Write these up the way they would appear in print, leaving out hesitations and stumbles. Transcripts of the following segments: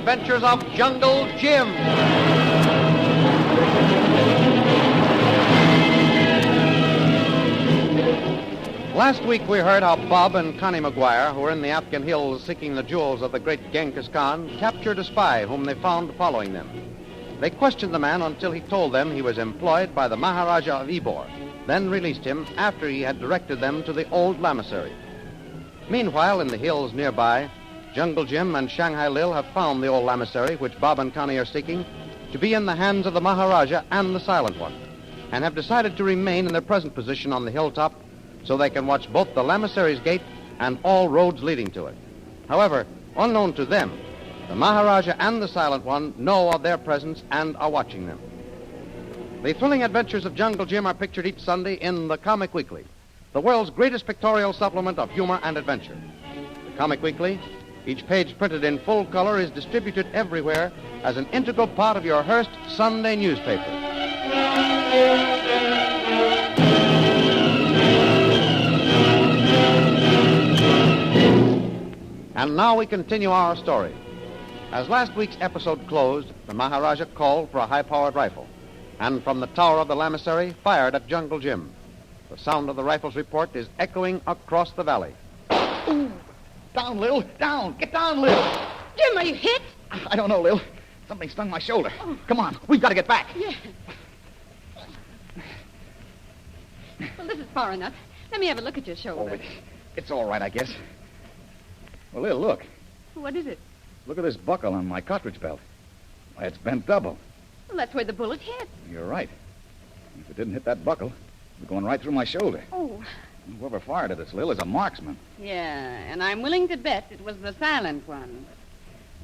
adventures of Jungle Jim. Last week we heard how Bob and Connie McGuire, who were in the Afghan hills seeking the jewels of the great Genghis Khan, captured a spy whom they found following them. They questioned the man until he told them he was employed by the Maharaja of Ybor, then released him after he had directed them to the old lamasery. Meanwhile, in the hills nearby, Jungle Jim and Shanghai Lil have found the old lamasery, which Bob and Connie are seeking, to be in the hands of the Maharaja and the Silent One, and have decided to remain in their present position on the hilltop so they can watch both the lamasery's gate and all roads leading to it. However, unknown to them, the Maharaja and the Silent One know of their presence and are watching them. The thrilling adventures of Jungle Jim are pictured each Sunday in the Comic Weekly, the world's greatest pictorial supplement of humor and adventure. The Comic Weekly, each page printed in full color, is distributed everywhere as an integral part of your Hearst Sunday newspaper. And now we continue our story. As last week's episode closed, the Maharaja called for a high-powered rifle, and from the tower of the lamasery fired at Jungle Jim. The sound of the rifle's report is echoing across the valley. Ooh. Down, Lil. Down. Get down, Lil. Jim, are you hit? I don't know, Lil. Something stung my shoulder. Oh. Come on. We've got to get back. Yeah. Well, this is far enough. Let me have a look at your shoulder. Oh, it's all right, I guess. Well, Lil, look. What is it? Look at this buckle on my cartridge belt. Why, it's bent double. Well, that's where the bullet hit. You're right. If it didn't hit that buckle, it was going right through my shoulder. Oh. Whoever fired at us, Lil, is a marksman. Yeah, and I'm willing to bet it was the Silent One.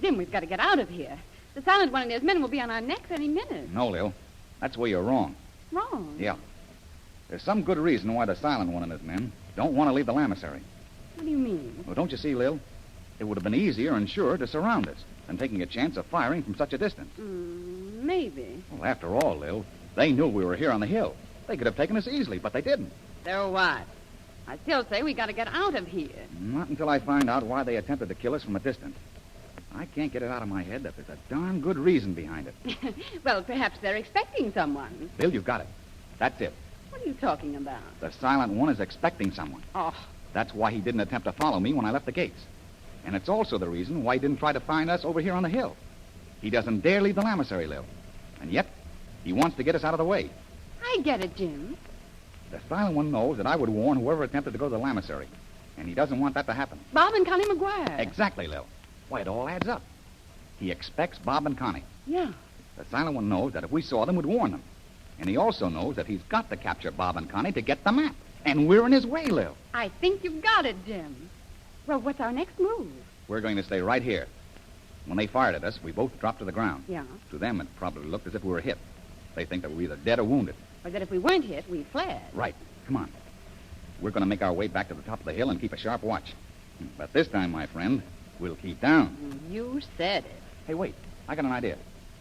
Jim, we've got to get out of here. The Silent One and his men will be on our necks any minute. No, Lil. That's where you're wrong. Wrong? Yeah. There's some good reason why the Silent One and his men don't want to leave the lamasery. What do you mean? Well, don't you see, Lil? It would have been easier and surer to surround us than taking a chance of firing from such a distance. Maybe. Well, after all, Lil, they knew we were here on the hill. They could have taken us easily, but they didn't. So what? I still say we got to get out of here. Not until I find out why they attempted to kill us from a distance. I can't get it out of my head that there's a darn good reason behind it. Well, perhaps they're expecting someone. Bill, you've got it. That's it. What are you talking about? The Silent One is expecting someone. Oh. That's why he didn't attempt to follow me when I left the gates. And it's also the reason why he didn't try to find us over here on the hill. He doesn't dare leave the lamasery, Lil. And yet, he wants to get us out of the way. I get it, Jim. The Silent One knows that I would warn whoever attempted to go to the lamasery. And he doesn't want that to happen. Bob and Connie McGuire. Exactly, Lil. Why, it all adds up. He expects Bob and Connie. Yeah. The Silent One knows that if we saw them, we'd warn them. And he also knows that he's got to capture Bob and Connie to get the map. And we're in his way, Lil. I think you've got it, Jim. Well, what's our next move? We're going to stay right here. When they fired at us, we both dropped to the ground. Yeah. To them, it probably looked as if we were hit. They think that we were either dead or wounded. Or that if we weren't hit, we fled. Right. Come on. We're going to make our way back to the top of the hill and keep a sharp watch. But this time, my friend, we'll keep down. You said it. Hey, wait. I got an idea.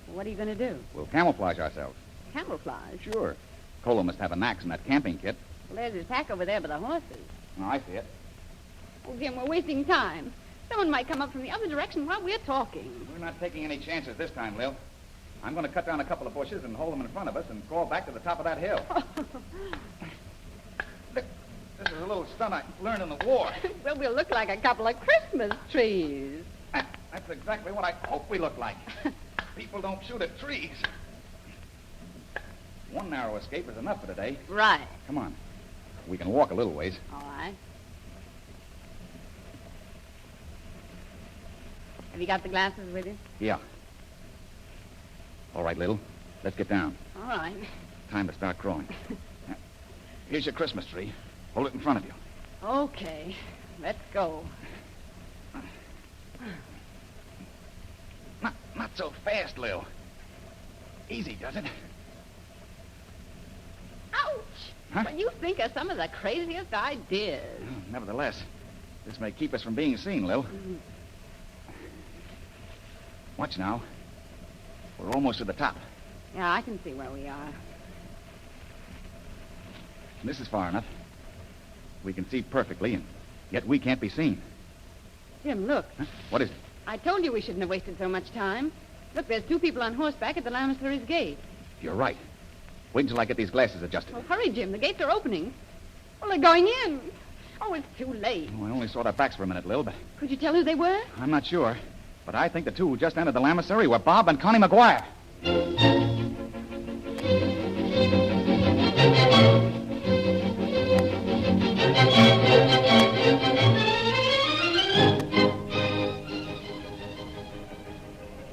What are you going to do? We'll camouflage ourselves. Camouflage? Sure. Kolu must have an axe in that camping kit. Well, there's his pack over there by the horses. Oh, I see it. Oh, Jim, we're wasting time. Someone might come up from the other direction while we're talking. We're not taking any chances this time, Lil. I'm going to cut down a couple of bushes and hold them in front of us and crawl back to the top of that hill. Look, this is a little stunt I learned in the war. Well, we'll look like a couple of Christmas trees. That's exactly what I hope we look like. People don't shoot at trees. One narrow escape is enough for today. Right. Come on. We can walk a little ways. All right. Have you got the glasses with you? Yeah. All right, Lil. Let's get down. All right. Time to start crawling. Here's your Christmas tree. Hold it in front of you. Okay. Let's go. Not so fast, Lil. Easy, does it? Ouch! Huh? Well, you think of some of the craziest ideas. Nevertheless, this may keep us from being seen, Lil. Mm-hmm. Watch now. We're almost to the top. Yeah, I can see where we are. This is far enough. We can see perfectly, and yet we can't be seen. Jim, look. Huh? What is it? I told you we shouldn't have wasted so much time. Look, there's 2 people on horseback at the lamasery's gate. You're right. Wait until I get these glasses adjusted. Oh, hurry, Jim. The gates are opening. Well, they're going in. Oh, it's too late. Oh, I only saw their backs for a minute, Lil, but Could you tell who they were? I'm not sure. But I think the 2 who just entered the lamasery were Bob and Connie McGuire.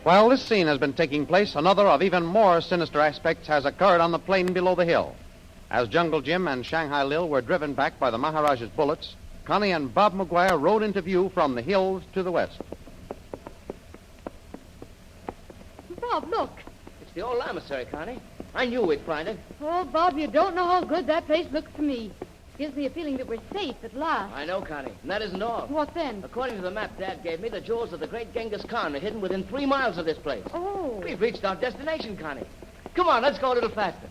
While this scene has been taking place, another of even more sinister aspects has occurred on the plain below the hill. As Jungle Jim and Shanghai Lil were driven back by the Maharaja's bullets, Connie and Bob McGuire rode into view from the hills to the west. Bob, look. It's the old lamasery, Connie. I knew we'd find it. Oh, Bob, you don't know how good that place looks to me. Gives me a feeling that we're safe at last. I know, Connie. And that isn't all. What then? According to the map Dad gave me, the jewels of the great Genghis Khan are hidden within 3 miles of this place. Oh. We've reached our destination, Connie. Come on, let's go a little faster.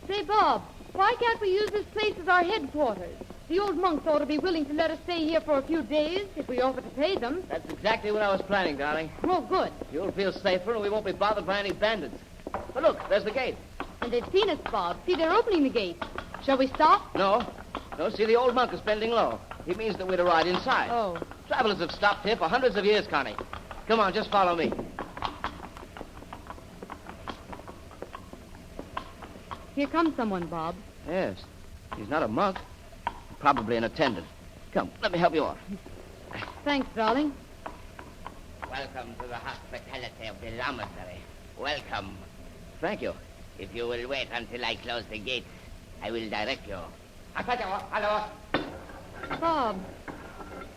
Say, Bob, why can't we use this place as our headquarters? The old monks ought to be willing to let us stay here for a few days if we offer to pay them. That's exactly what I was planning, darling. Oh, good. You'll feel safer and we won't be bothered by any bandits. But look, there's the gate. And they've seen us, Bob. See, they're opening the gate. Shall we stop? No. No, see, the old monk is bending low. He means that we're to ride inside. Oh. Travelers have stopped here for hundreds of years, Connie. Come on, just follow me. Here comes someone, Bob. Yes. He's not a monk. Probably an attendant. Come, let me help you off. Thanks, darling. Welcome to the hospitality of the lamasery. Welcome. Thank you. If you will wait until I close the gates, I will direct you. Bob,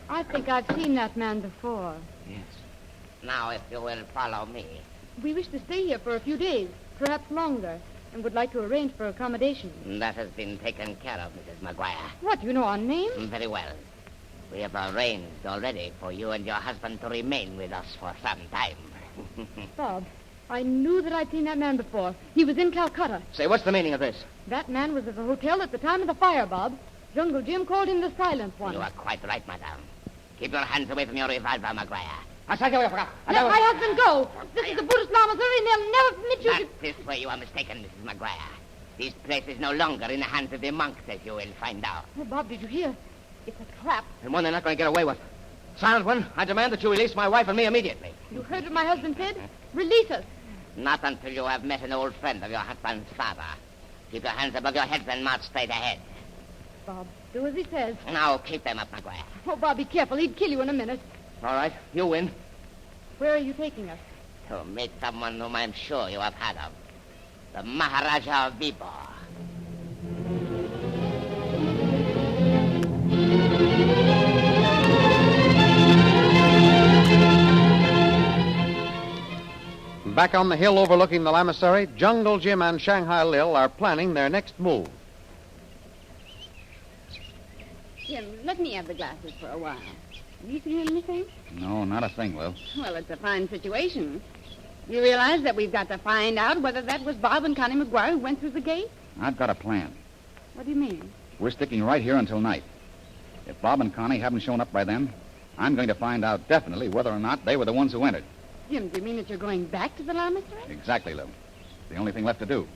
I think I've seen that man before. Yes. Now, if you will follow me. We wish to stay here for a few days, perhaps longer, and would like to arrange for accommodation. That has been taken care of, Mrs. McGuire. What, you know our names? Very well. We have arranged already for you and your husband to remain with us for some time. Bob, I knew that I'd seen that man before. He was in Calcutta. Say, what's the meaning of this? That man was at the hotel at the time of the fire, Bob. Jungle Jim called him the Silent One. You are quite right, madame. Keep your hands away from your revolver, McGuire. Let my husband go. This is the Buddhist lamasery, and they'll never permit you to... Not this way. You are mistaken, Mrs. McGuire. This place is no longer in the hands of the monks, as you will find out. Oh, Bob, did you hear? It's a trap. And one they're not going to get away with. Silent One, I demand that you release my wife and me immediately. You heard what my husband said? Release us. Not until you have met an old friend of your husband's father. Keep your hands above your heads and march straight ahead. Bob, do as he says. Now, keep them up, McGuire. Oh, Bob, be careful. He'd kill you in a minute. All right, you win. Where are you taking us? To meet someone whom I'm sure you have heard of. The Maharaja of Vibo. Back on the hill overlooking the lamasery, Jungle Jim and Shanghai Lil are planning their next move. Jim, let me have the glasses for a while. Have you seen anything? No, not a thing, Lil. Well, it's a fine situation. You realize that we've got to find out whether that was Bob and Connie McGuire who went through the gate? I've got a plan. What do you mean? We're sticking right here until night. If Bob and Connie haven't shown up by then, I'm going to find out definitely whether or not they were the ones who entered. Jim, do you mean that you're going back to the lamasery? Exactly, Lil. The only thing left to do.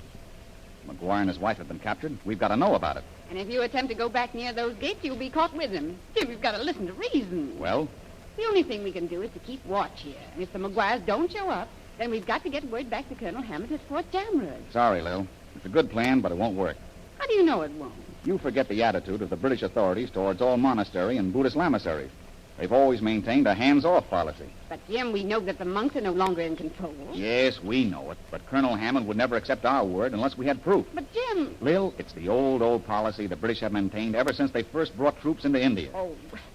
McGuire and his wife have been captured. We've got to know about it. And if you attempt to go back near those gates, you'll be caught with them. Jim, you've got to listen to reason. Well? The only thing we can do is to keep watch here. And if the McGuires don't show up, then we've got to get word back to Colonel Hammett at Fort Jamrud. Sorry, Lil. It's a good plan, but it won't work. How do you know it won't? You forget the attitude of the British authorities towards all monastery and Buddhist lamaseries. They've always maintained a hands-off policy. But, Jim, we know that the monks are no longer in control. Yes, we know it, but Colonel Hammond would never accept our word unless we had proof. But, Jim... Lil, it's the old policy the British have maintained ever since they first brought troops into India. Oh.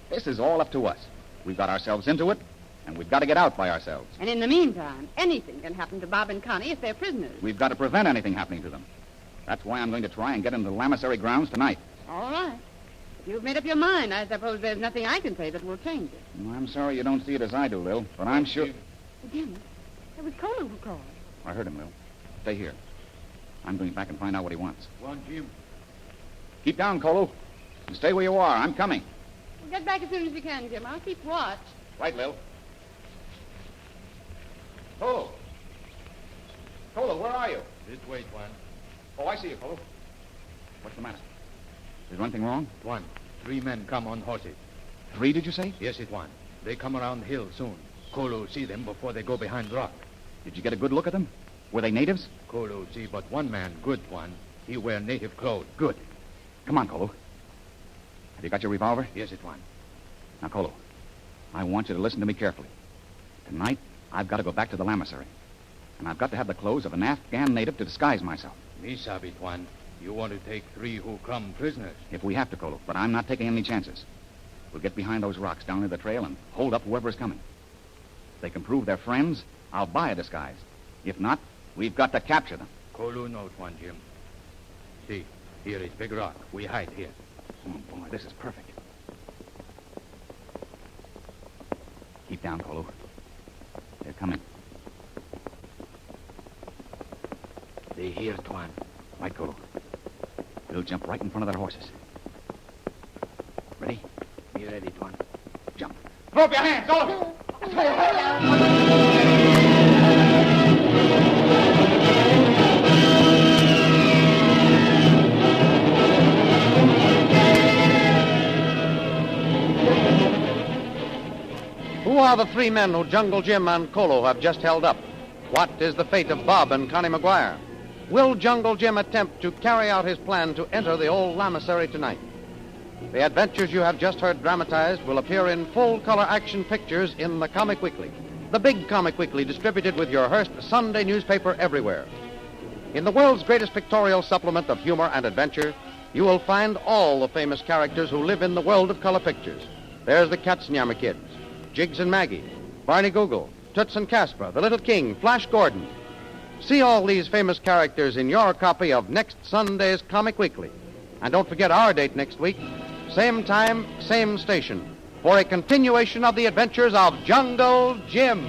This is all up to us. We've got ourselves into it, and we've got to get out by ourselves. And in the meantime, anything can happen to Bob and Connie if they're prisoners. We've got to prevent anything happening to them. That's why I'm going to try and get into the lamasery grounds tonight. All right. If you've made up your mind, I suppose there's nothing I can say that will change it. Well, I'm sorry you don't see it as I do, Lil, but I'm sure... Jim, it was Kolu who called. I heard him, Lil. Stay here. I'm going back and find out what he wants. Go on, Jim. Keep down, Kolu. And stay where you are. I'm coming. Well, get back as soon as you can, Jim. I'll keep watch. Right, Lil. Kolu. Kolu, where are you? This way, Tuan. Oh, I see you, Kolu. What's the matter? Is anything wrong? Tuan, 3 men come on horses. 3, did you say? Yes, Tuan. They come around the hill soon. Kolu see them before they go behind rock. Did you get a good look at them? Were they natives? Kolu see but 1 man, good Tuan. He wear native clothes. Good. Come on, Kolu. Have you got your revolver? Yes, Tuan. Now, Kolu, I want you to listen to me carefully. Tonight, I've got to go back to the lamasery. And I've got to have the clothes of an Afghan native to disguise myself. Me sabi, Tuan. You want to take 3 who come prisoners. If we have to, Kolu, but I'm not taking any chances. We'll get behind those rocks down near the trail and hold up whoever is coming. If they can prove they're friends, I'll buy a disguise. If not, we've got to capture them. Kolu no, Tuan Jim. See, here is big rock. We hide here. Oh, boy, this is perfect. Keep down, Kolu. They're coming. They here, Tuan. Right, Kolu. We'll jump right in front of their horses. Ready? Be ready, Tuan. Jump. Throw up your hands, all of you! Who are the 3 men who Jungle Jim and Kolu have just held up? What is the fate of Bob and Connie McGuire? Will Jungle Jim attempt to carry out his plan to enter the old lamasery tonight? The adventures you have just heard dramatized will appear in full-color action pictures in the Comic Weekly, the big Comic Weekly distributed with your Hearst Sunday newspaper everywhere. In the world's greatest pictorial supplement of humor and adventure, you will find all the famous characters who live in the world of color pictures. There's the Katzenjammer Kids, Jiggs and Maggie, Barney Google, Toots and Casper, the Little King, Flash Gordon. See all these famous characters in your copy of next Sunday's Comic Weekly. And don't forget our date next week, same time, same station, for a continuation of the adventures of Jungle Jim.